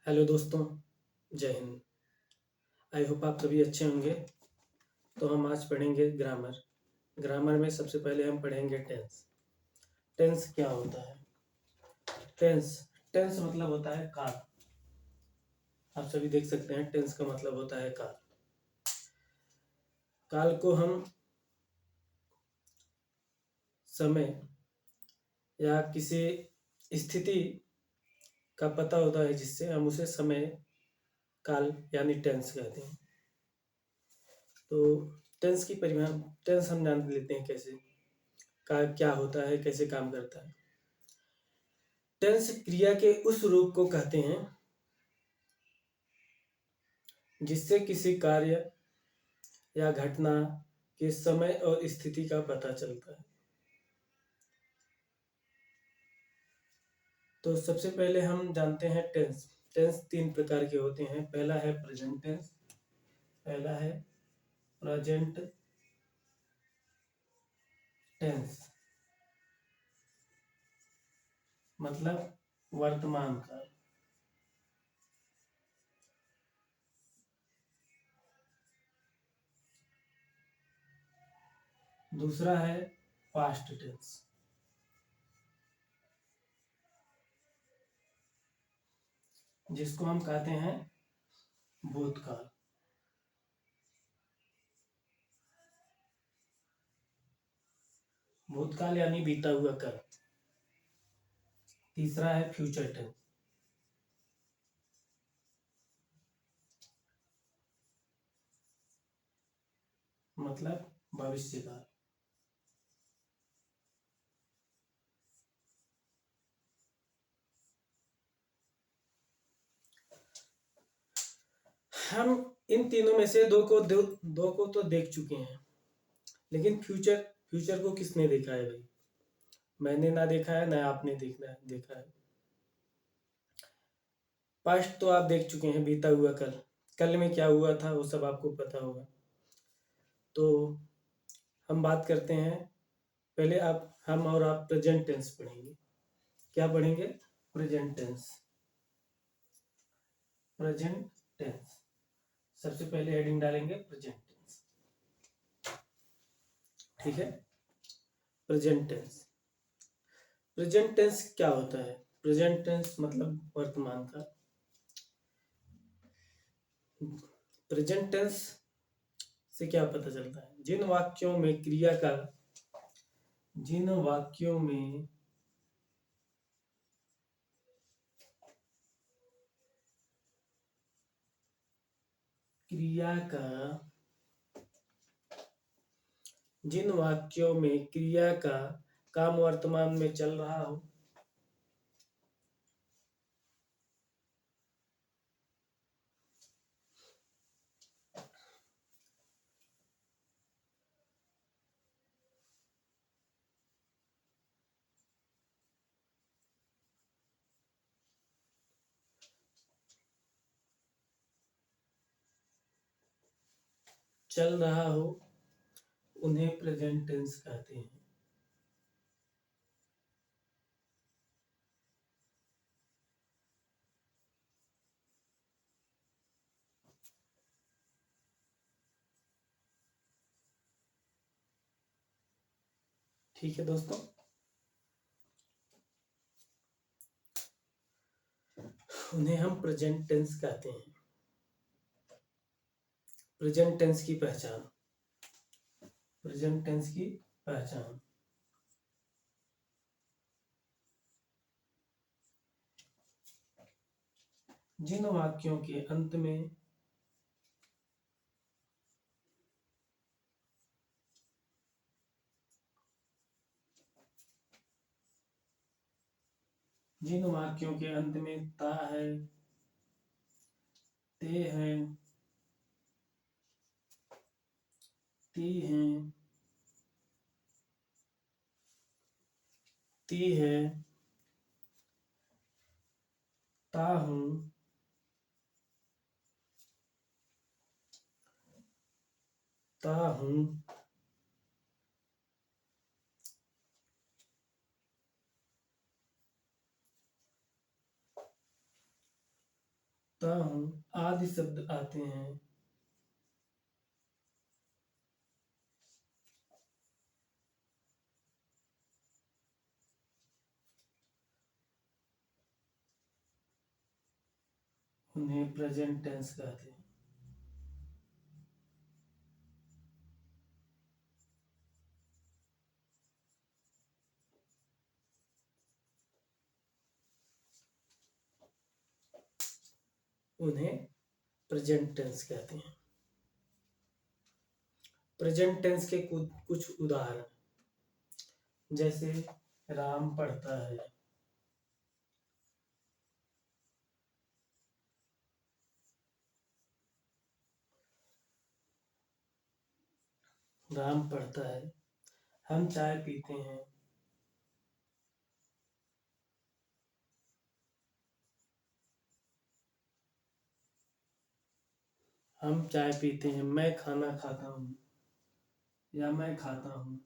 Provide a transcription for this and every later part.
Hello दोस्तों, जय Hind. I hope आप सभी अच्छे होंगे। तो हम आज पढ़ेंगे ग्रामर। ग्रामर में सबसे पहले हम पढ़ेंगे टेंस। टेंस क्या होता है? टेंस टेंस मतलब होता है काल। आप सभी देख सकते हैं टेंस का मतलब होता है काल। काल को हम समय या किसी स्थिति का पता होता है जिससे हम उसे समय काल यानी टेंस कहते हैं। तो टेंस की परिभाषा, टेंस हम जान लेते हैं कैसे का क्या होता है, कैसे काम करता है। टेंस क्रिया के उस रूप को कहते हैं जिससे किसी कार्य या घटना के समय और स्थिति का पता चलता है। तो सबसे पहले हम जानते हैं टेंस। टेंस तीन प्रकार के होते हैं। पहला है प्रेजेंट टेंस, पहला है प्रेजेंट टेंस मतलब वर्तमान काल। दूसरा है पास्ट टेंस, जिसको हम कहते हैं भूतकाल। भूतकाल यानी बीता हुआ काल। तीसरा है फ्यूचर टेंस, मतलब भविष्य काल। हम इन तीनों में से दो को तो देख चुके हैं, लेकिन फ्यूचर फ्यूचर को किसने देखा है भाई? मैंने ना देखा है, ना आपने देखा है। पास्ट तो आप देख चुके हैं, बीता हुआ कल। कल में क्या हुआ था वो सब आपको पता होगा। तो हम बात करते हैं, पहले हम और आप प्रेजेंट टेंस पढ़ेंगे। क्या पढ़ेंगे? Present tense. प्रेजेंट टेंस सबसे पहले हेडिंग डालेंगे प्रेजेंट टेंस। ठीक है, प्रेजेंट टेंस। प्रेजेंट टेंस क्या होता है? प्रेजेंट टेंस मतलब वर्तमान का। प्रेजेंट टेंस से क्या पता चलता है? जिन वाक्यों में क्रिया का जिन वाक्यों में क्रिया का काम वर्तमान में चल रहा हो, चल रहा हो, उन्हें प्रेजेंट टेंस कहते हैं। ठीक है दोस्तों, उन्हें हम प्रेजेंट टेंस कहते हैं। प्रेजेंट टेंस की पहचान। प्रेजेंट टेंस की पहचान जिन वाक्यों के अंत में ता है, ते हैं, ती हैं, ती है, ता हूं, ता हूं, हूँ आदि शब्द आते हैं। उन्हें प्रेजेंट टेंस कहते हैं। उन्हें प्रेजेंट टेंस कहते हैं। प्रेजेंट टेंस के कुछ उदाहरण, जैसे राम पढ़ता है, राम पढ़ता है। हम चाय पीते हैं, हम चाय पीते हैं। मैं खाना खाता हूँ या मैं खाता हूँ।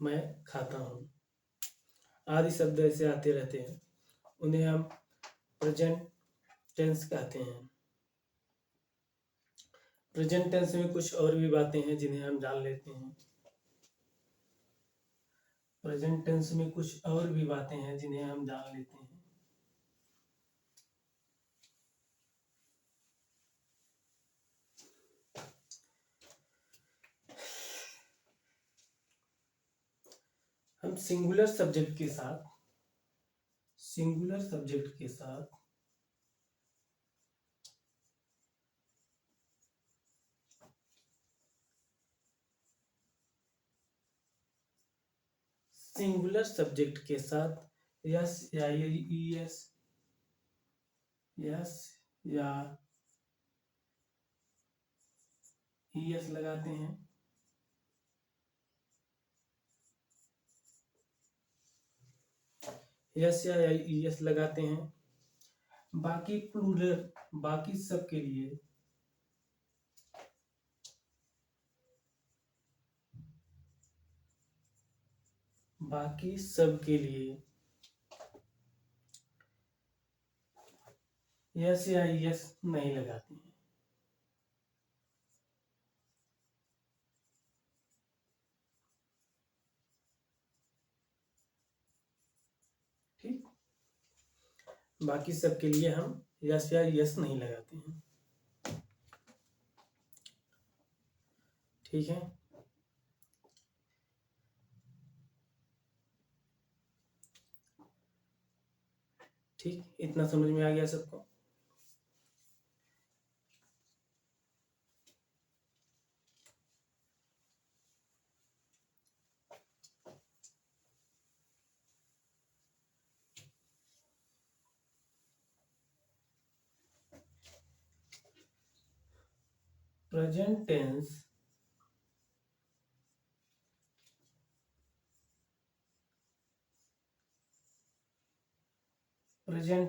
मैं खाता हूँ आदि शब्द ऐसे आते रहते हैं। उन्हें हम प्रेजेंट टेंस कहते हैं। प्रेजेंट टेंस में कुछ और भी बातें हैं जिन्हें हम जान लेते हैं। प्रेजेंट टेंस में कुछ और भी बातें हैं जिन्हें हम जान लेते हैं। हम सिंगुलर सब्जेक्ट के साथ यस या ईएस लगाते हैं। यस या ईएस लगाते हैं। बाकी प्लूरल, बाकी सब के लिए यस या ईएस नहीं लगाते हैं। ठीक, बाकी सब के लिए हम यस या ईएस नहीं लगाते हैं। ठीक है। ठीक, इतना समझ में आ गया सबको। प्रेजेंट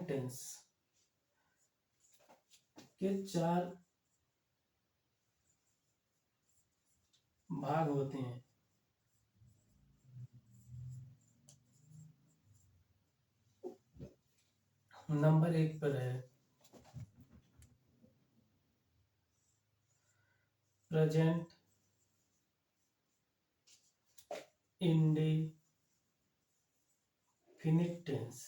टेंस के 4 भाग होते हैं। नंबर 1 पर है प्रेजेंट इंडेफिनिट टेंस।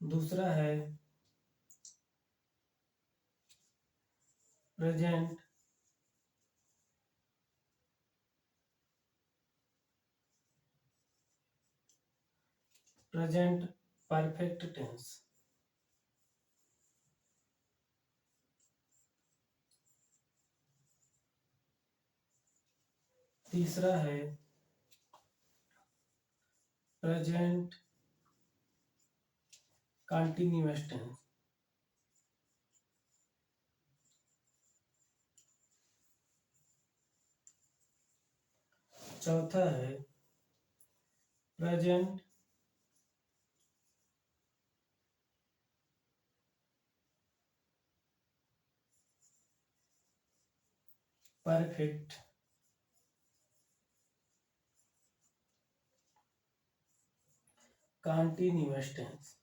दूसरा है प्रेजेंट परफेक्ट टेंस। तीसरा है प्रेजेंट कंटिन्यूअस टेंस। चौथा है प्रेजेंट परफेक्ट कंटीन्यूअस टेंस।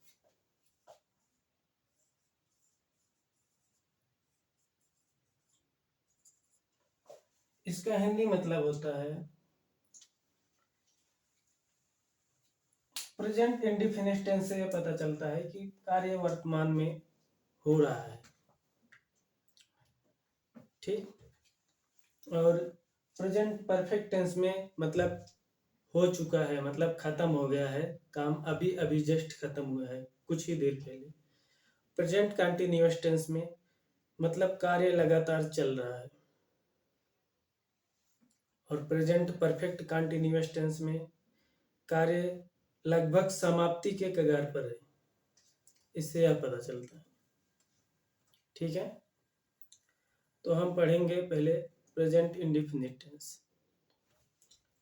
इसका हिंदी मतलब होता है प्रेजेंट इंडेफिनिट टेंस। से पता चलता है कि कार्य वर्तमान में हो रहा है, ठीक। और प्रेजेंट परफेक्ट टेंस में मतलब हो चुका है, मतलब खत्म हो गया है काम, अभी अभी जस्ट खत्म हुआ है कुछ ही देर पहले। प्रेजेंट कंटिन्यूअस टेंस में मतलब कार्य लगातार चल रहा है। और प्रेजेंट परफेक्ट कंटिन्यूअस टेंस में कार्य लगभग समाप्ति के कगार पर है। इससे यह पता चलता है, ठीक है। तो हम पढ़ेंगे पहले प्रेजेंट इंडेफिनिट टेंस,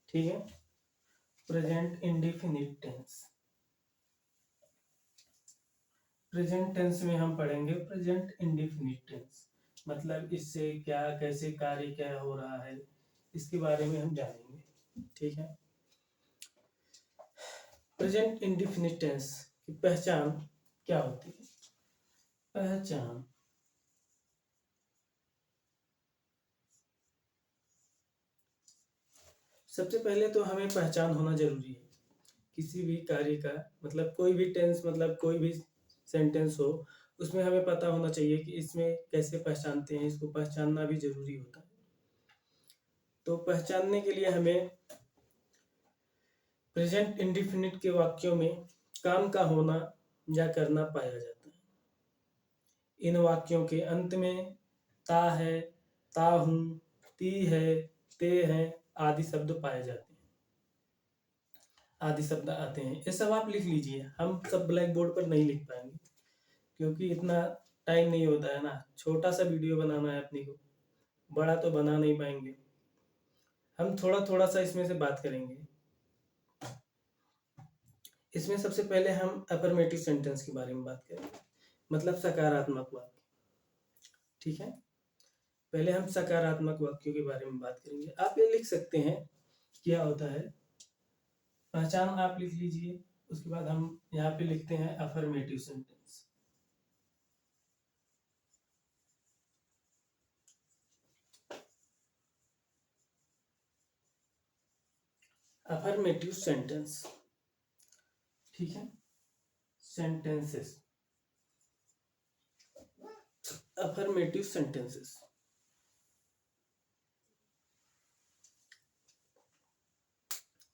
ठीक है। Present indefinite tense, present tense में हम पढ़ेंगे प्रेजेंट इंडेफिनिट टेंस, मतलब इससे क्या कैसे कार्य क्या हो रहा है इसके बारे में हम जानेंगे, ठीक है। प्रेजेंट इंडेफिनिट टेंस की पहचान क्या होती है? पहचान सबसे पहले तो हमें पहचान होना जरूरी है किसी भी कार्य का, मतलब कोई भी टेंस, मतलब कोई भी सेंटेंस हो उसमें हमें पता होना चाहिए कि इसमें कैसे पहचानते हैं, इसको पहचानना भी जरूरी होता है। तो पहचानने के लिए हमें प्रेजेंट इंडेफिनिट के वाक्यों में काम का होना या करना पाया जाता है। इन वाक्यों के अंत में ता है, ता हूं, ती है, ते हैं आदि शब्द पाए जाते हैं, आदि शब्द आते हैं। ये सब आप लिख लीजिए, हम सब ब्लैक बोर्ड पर नहीं लिख पाएंगे क्योंकि इतना टाइम नहीं होता है ना, छोटा सा वीडियो बनाना है अपने को, बड़ा तो बना नहीं पाएंगे। हम थोड़ा थोड़ा सा इसमें से बात करेंगे। इसमें सबसे पहले हम अफर्मेटिव सेंटेंस के बारे में बात करेंगे, मतलब सकारात्मक वाक्य, ठीक है। पहले हम सकारात्मक वाक्यों के बारे में बात करेंगे। आप ये लिख सकते हैं क्या होता है, पहचान आप लिख लीजिए, उसके बाद हम यहाँ पे लिखते हैं अफर्मेटिव सेंटेंस। अफर्मेटिव सेंटेंस, ठीक है। सेंटेंसेस, अफर्मेटिव सेंटेंसेस,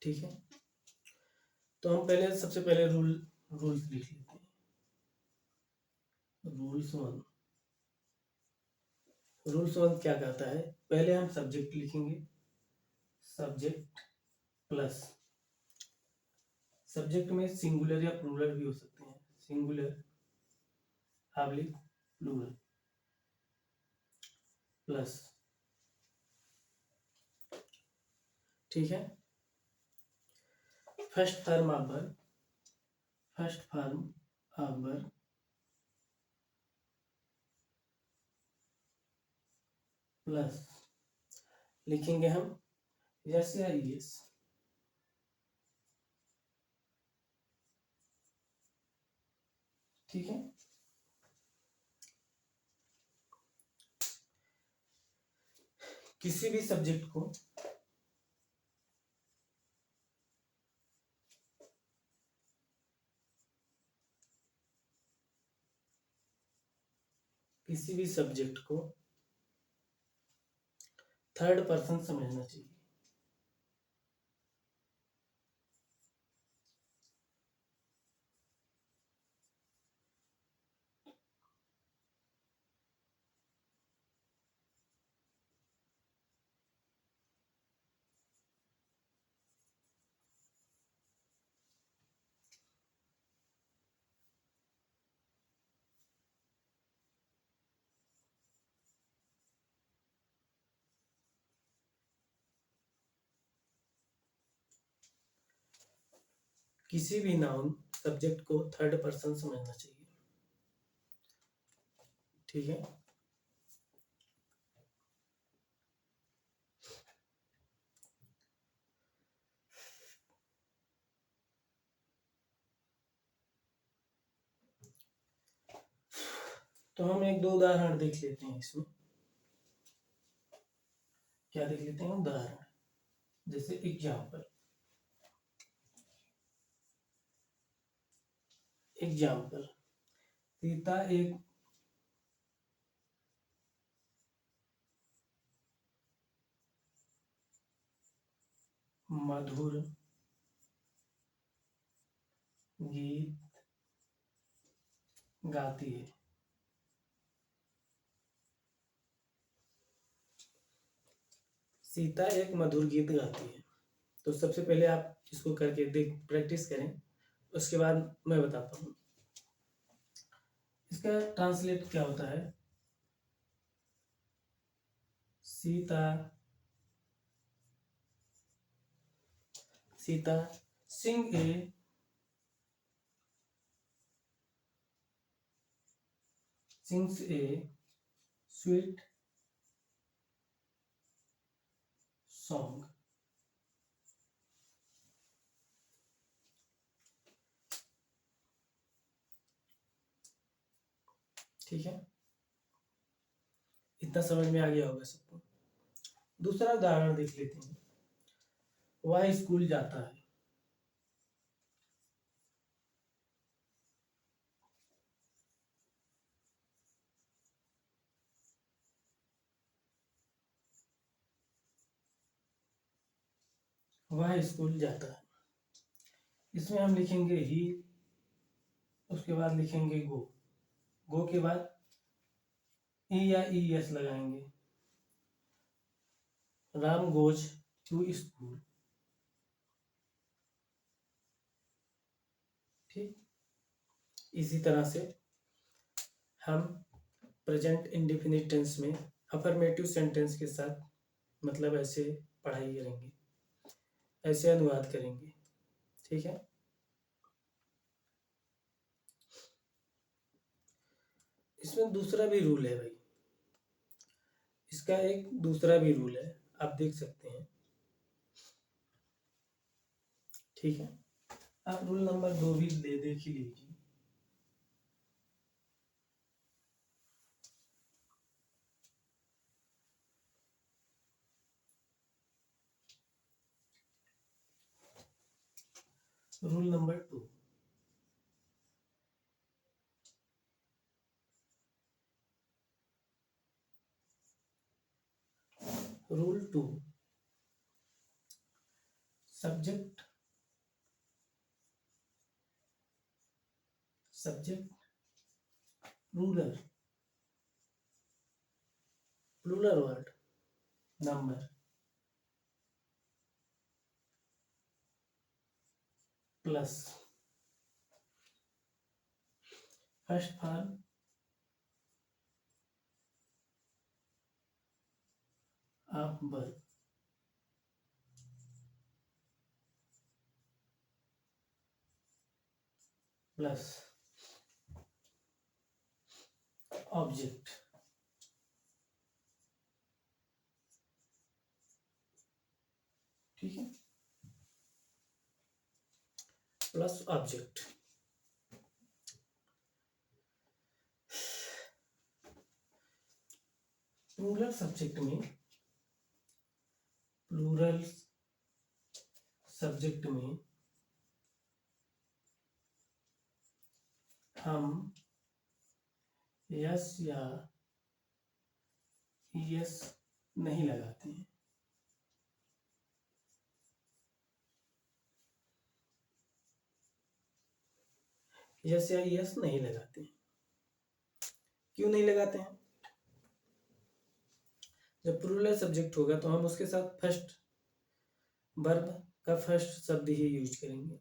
ठीक है। तो हम पहले सबसे पहले रूल्स लिख लेते हैं। रूल्स वन क्या कहता है, पहले हम सब्जेक्ट लिखेंगे, सब्जेक्ट प्लस, सब्जेक्ट में सिंगुलर या प्लूरल भी हो सकते हैं, सिंगुलर हार्डली प्लूरल प्लस, ठीक है। First form of verb, first form of verb plus लिखेंगे हम यस या यस, ठीक है। किसी भी सब्जेक्ट को किसी भी सब्जेक्ट को थर्ड पर्सन समझना चाहिए। किसी भी नाउन सब्जेक्ट को थर्ड पर्सन समझना चाहिए, ठीक है। तो हम एक दो उदाहरण देख लेते हैं इसमें। क्या देख लेते हैं? उदाहरण। जैसे एग्जाम्पल। एग्जाम्पल, सीता एक मधुर गीत गाती है। सीता एक मधुर गीत गाती है। तो सबसे पहले आप इसको करके देख, प्रैक्टिस करें, उसके बाद मैं बताता हूँ। इसका ट्रांसलेट क्या होता है? सीता सीता सिंग ए sings a sweet song। ठीक है, इतना समझ में आ गया होगा सबको। दूसरा उदाहरण देख लेते हैं। वह स्कूल जाता है। वह स्कूल जाता है, इसमें हम लिखेंगे ही, उसके बाद लिखेंगे गो। गो के बाद ई या ई एस लगाएंगे। Ram goes to school. ठीक, इसी तरह से हम प्रेजेंट इंडेफिनिट टेंस में अफर्मेटिव सेंटेंस के साथ मतलब ऐसे पढ़ाई करेंगे, ऐसे अनुवाद करेंगे। ठीक है, इसमें दूसरा भी रूल है भाई। इसका एक दूसरा भी रूल है, आप देख सकते हैं। ठीक है, आप रूल नंबर 2 भी देख ही लीजिए। Rule number 2, rule 2, subject plural word number plus first form of verb plus object. ठीक है, प्लस ऑब्जेक्ट। प्लूरल सब्जेक्ट में हम यस या यस नहीं लगाते हैं। यस या यस नहीं लगाते हैं। क्यों नहीं लगाते हैं? जब प्लूरल सब्जेक्ट होगा तो हम उसके साथ फर्स्ट वर्ब का फर्स्ट शब्द ही यूज करेंगे।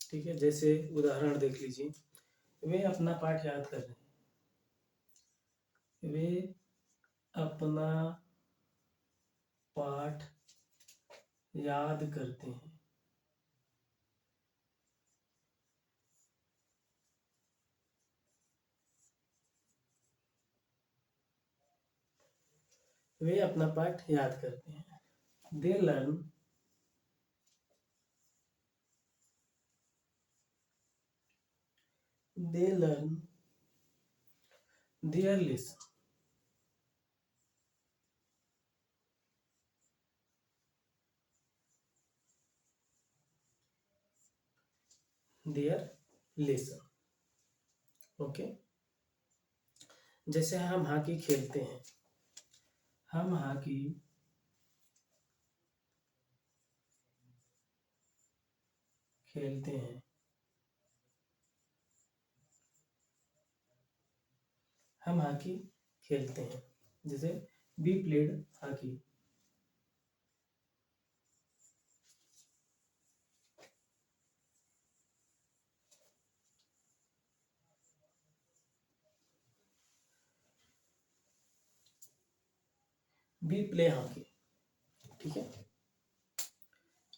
ठीक है, जैसे उदाहरण देख लीजिए। वे अपना पाठ याद कर रहे हैं। वे अपना पाठ याद करते हैं। वे अपना पाठ याद करते हैं। They learn their lesson, there lesson. Okay, जैसे हम हॉकी खेलते हैं, हम हॉकी खेलते हैं, हम हॉकी खेलते हैं। जैसे we played hockey, we play hockey. ठीक है,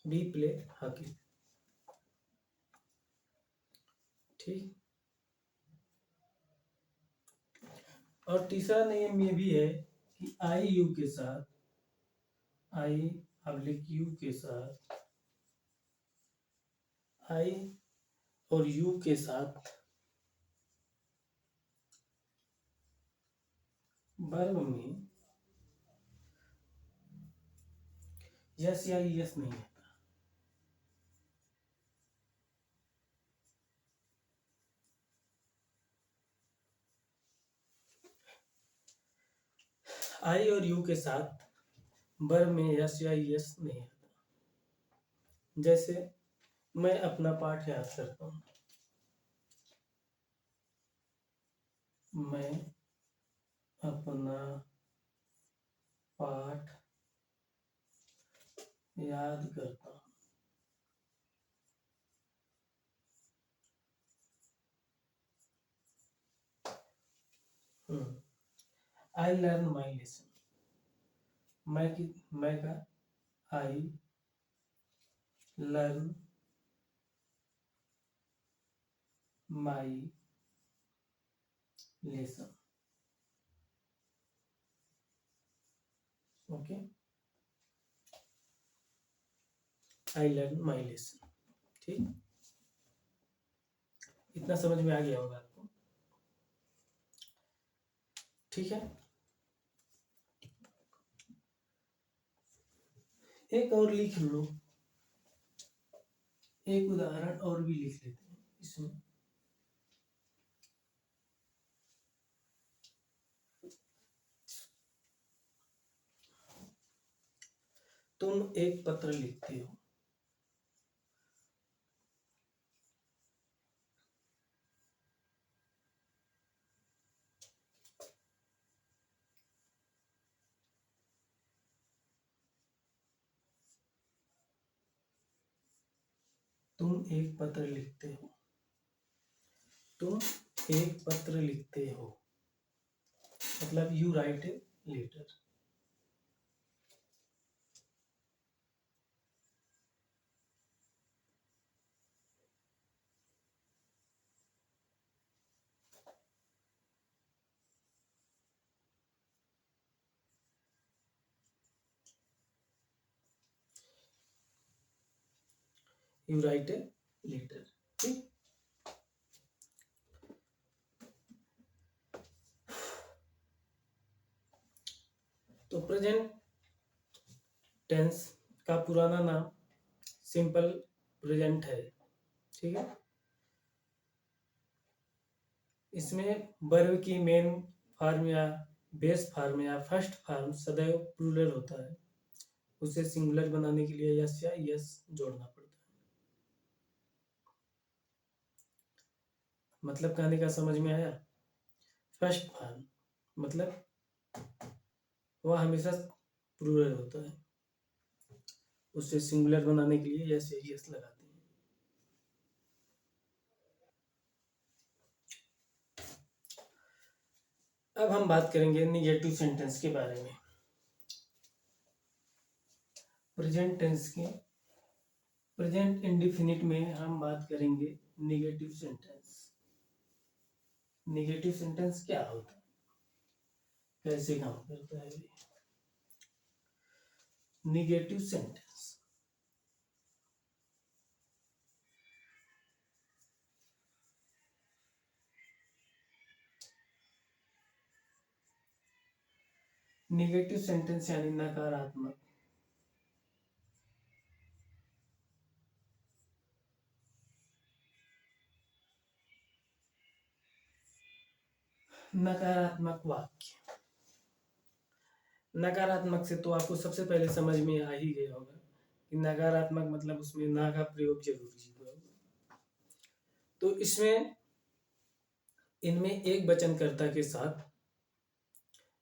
वी प्ले हॉकी। ठीक, और तीसरा नियम ये भी है कि आई यू के साथ, आई पब्लिक यू के साथ, आई और यू के साथ वर्ब में यस या यस नहीं है। आई और यू के साथ वर्ब में यस या यस नहीं आता। जैसे मैं अपना पाठ याद करता हूँ, मैं अपना पाठ याद करता हूँ। आई लर्न माई लेसन, मैं का I learn my lesson. Okay, I learn my lesson. ठीक, इतना समझ में आ गया होगा आपको। ठीक है, एक और लिख लो, एक उदाहरण और भी लिख लेते हैं इसमें। तुम एक पत्र लिखते हो, तुम एक पत्र लिखते हो, तुम एक पत्र लिखते हो, मतलब you write a letter. You write a letter. ठीक, तो प्रेजेंट टेंस का पुराना नाम सिंपल प्रेजेंट है। ठीक है, इसमें वर्ब की मेन फॉर्म या बेस फॉर्म या फर्स्ट फॉर्म सदैव प्लूरल होता है, उसे सिंगुलर बनाने के लिए यस या यस जोड़ना पड़ता है। मतलब कहने का समझ में आया। फर्स्ट फॉर्म मतलब वह हमेशा प्लूरल होता है, उसे सिंगुलर बनाने के लिए यस या यस लगाते हैं। अब हम बात करेंगे निगेटिव सेंटेंस के बारे में। प्रेजेंट टेंस के प्रेजेंट इंडेफिनिट में हम बात करेंगे निगेटिव सेंटेंस। निगेटिव सेंटेंस क्या होता है, कैसे काम करता है निगेटिव सेंटेंस? निगेटिव सेंटेंस यानी नकारात्मक। नकारात्मक वाक्य। नकारात्मक से तो आपको सबसे पहले समझ में आ ही गया होगा कि नकारात्मक मतलब उसमें ना का प्रयोग जरूरी होगा। तो इसमें इनमें एक वचनकर्ता के साथ,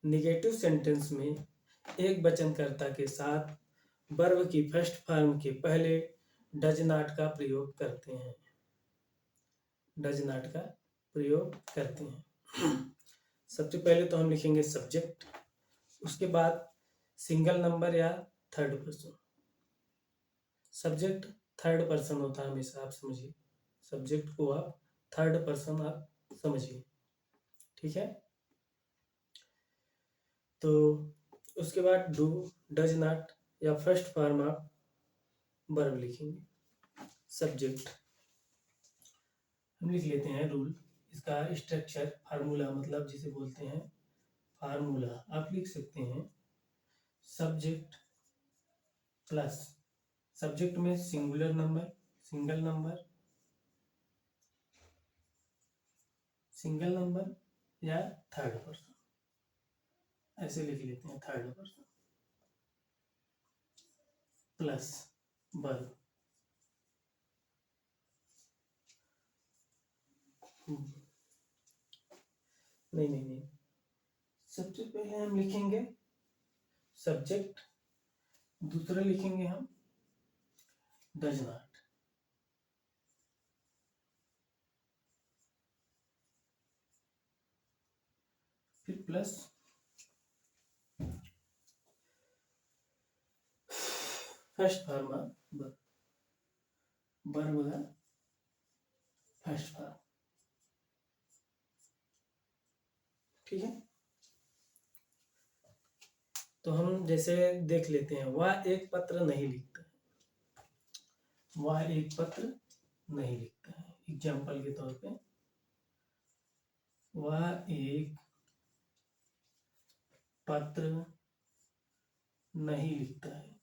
निगेटिव सेंटेंस में एक वचनकर्ता के साथ वर्ब की फर्स्ट फॉर्म के पहले डज नॉट का प्रयोग करते हैं। डज नॉट का प्रयोग करते हैं। सबसे पहले तो हम लिखेंगे सब्जेक्ट, उसके बाद सिंगल नंबर या third person. Subject third person होता है हमेशा, आप समझिए। सब्जेक्ट को आप थर्ड पर्सन आप समझिए, ठीक है। तो उसके बाद डू, डज नॉट या फर्स्ट फॉर्म आप वर्ब लिखेंगे। सब्जेक्ट हम लिख लेते हैं रूल, इसका स्ट्रक्चर फार्मूला मतलब जिसे बोलते हैं फार्मूला, आप लिख सकते हैं सब्जेक्ट प्लस, सब्जेक्ट में singular number, single number, single number या थर्ड पर्सन, ऐसे लिख लेते हैं थर्ड पर्सन, प्लस वर्ब। नहीं, सबसे पहले हम लिखेंगे सब्जेक्ट, दूसरा लिखेंगे हम डज नॉट, फिर plus first form verb, verb का फर्स्ट फॉर्म, ठीक है। तो हम जैसे देख लेते हैं, वह एक पत्र नहीं लिखता है, वह एक पत्र नहीं लिखता है। एग्जाम्पल के तौर पे, वह एक पत्र नहीं लिखता है।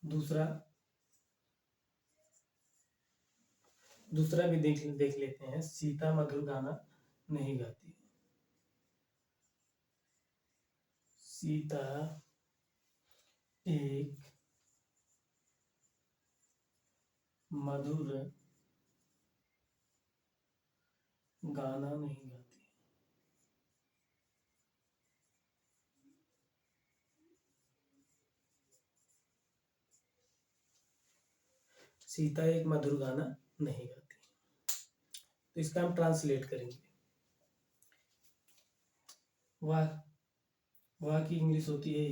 दूसरा भी देख लेते हैं, सीता मधुर गाना नहीं गाती। सीता एक मधुर गाना नहीं गाती। सीता एक मधुर गाना नहीं गाती। तो इसका हम ट्रांसलेट करेंगे। वह की इंग्लिश होती है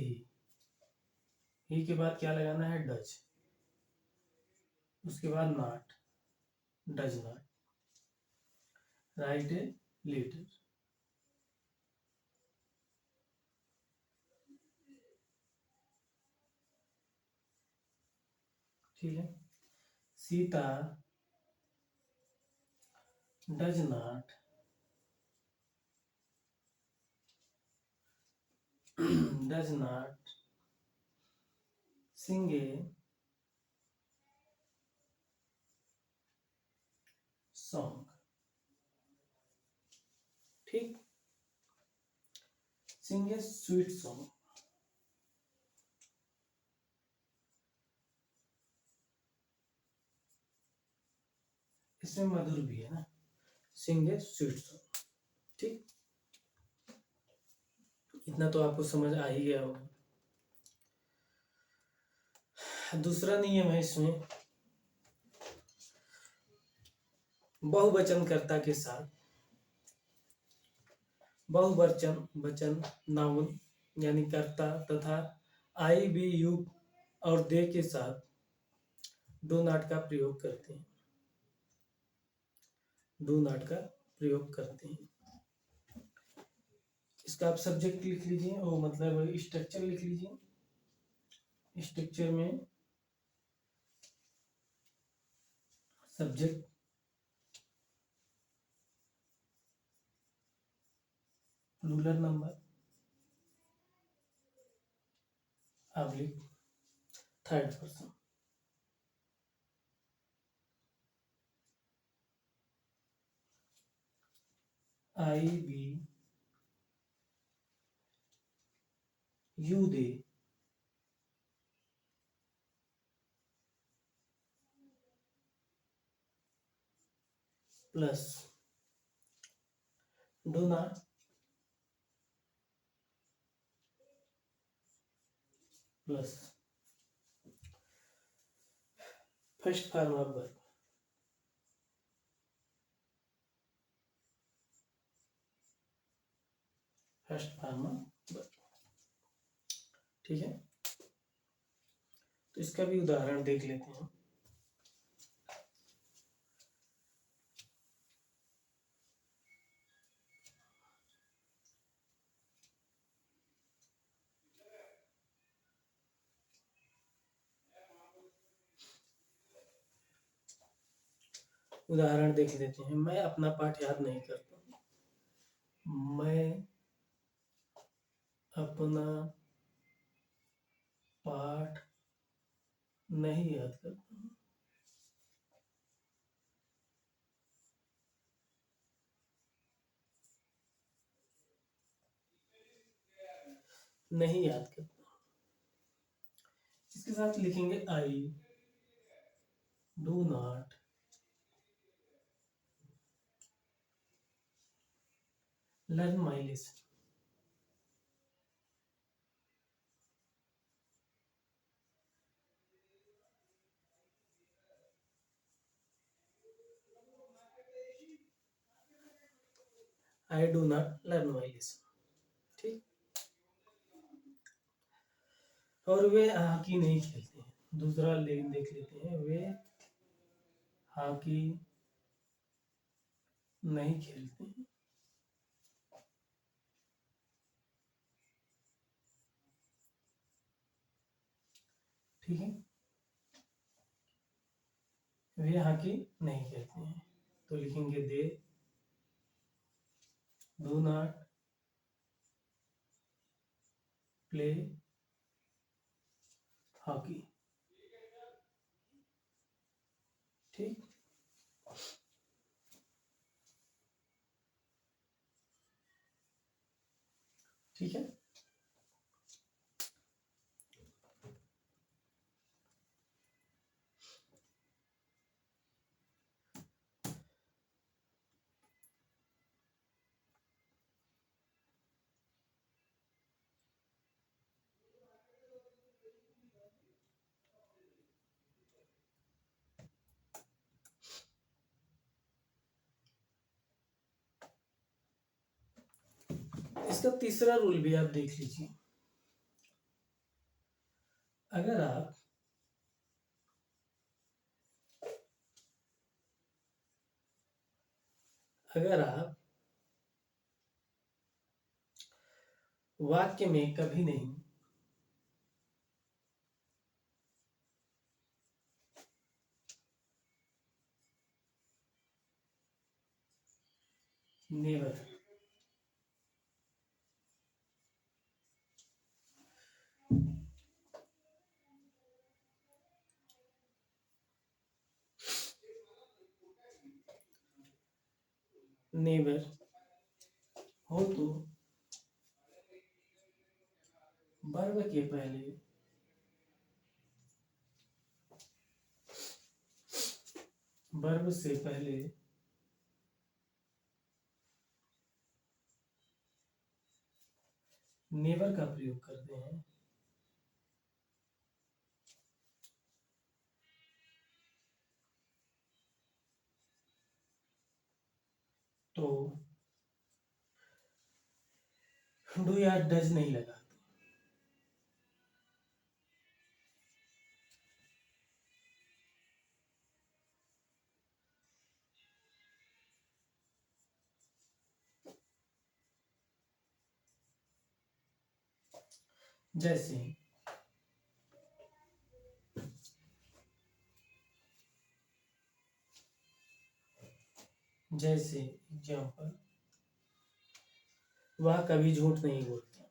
ही के बाद क्या लगाना है, डज, उसके बाद not, does not, write a letter, ठीक है। Sita does not does not sing a song, ठीक, sing a sweet song, इसमें मधुर भी है ना, sing a sweet song, ठीक। इतना तो आपको समझ आ ही गया होगा। दूसरा नियम है इसमें, बहुवचनकर्ता के साथ वचन नाउन यानी कर्ता तथा आई बी यू और दे के साथ डू नॉट का प्रयोग करते हैं। डू नॉट का प्रयोग करते हैं। इसका आप सब्जेक्ट लिख लीजिए और मतलब स्ट्रक्चर लिख लीजिए। स्ट्रक्चर में subject plural number oblique third person. I we you they plus do not plus first form of verb. First form of verb. ठीक है, तो इसका भी उदाहरण देख लेते हैं। उदाहरण देख लेते हैं। मैं अपना पाठ याद नहीं करता। मैं अपना पाठ नहीं याद करता। नहीं याद करता। इसके साथ लिखेंगे I do not learn my lesson. I do not learn my lesson. ठीक, और वे हॉकी नहीं खेलते हैं। दूसरा देख लेते हैं। वे हॉकी नहीं खेलते हैं। ठीक है, वे हॉकी नहीं खेलते हैं, तो लिखेंगे they do not play hockey. ठीक, ठीक है। इसका तीसरा रूल भी आप देख लीजिए। अगर आप वाक्य में कभी नहीं नेवर नेवर हो तो वर्ब के पहले वर्ब से पहले नेवर का प्रयोग करते हैं, तो डू या डज नहीं लगाते। जैसे एग्जाम्पल वह कभी झूठ नहीं बोलते।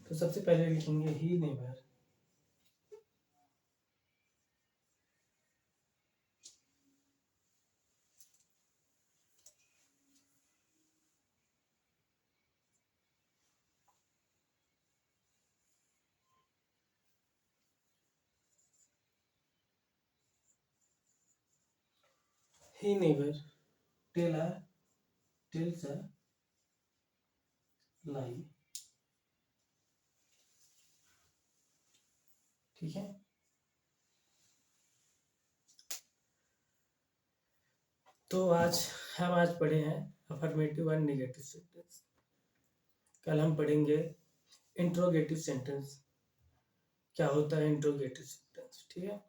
तो सबसे पहले लिखेंगे he never he never tells a lie। ठीक है। तो हम आज पढ़े हैं अफर्मेटिव एंड नेगेटिव सेंटेंस। कल हम पढ़ेंगे इंट्रोगेटिव सेंटेंस। क्या होता है इंट्रोगेटिव सेंटेंस? ठीक है।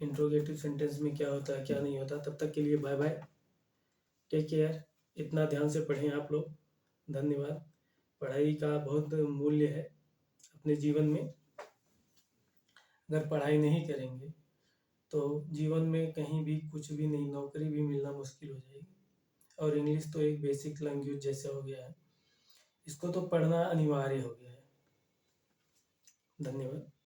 इंट्रोगेटिव सेंटेंस में क्या होता है क्या नहीं होता। तब तक के लिए बाय बाय, टेक केयर। इतना ध्यान से पढ़ें आप लोग। धन्यवाद। पढ़ाई का बहुत मूल्य है अपने जीवन में। अगर पढ़ाई नहीं करेंगे तो जीवन में कहीं भी कुछ भी नहीं, नौकरी भी मिलना मुश्किल हो जाएगी। और इंग्लिश तो एक बेसिक लैंग्वेज जैसे हो गया है, इसको तो पढ़ना अनिवार्य हो गया है। धन्यवाद।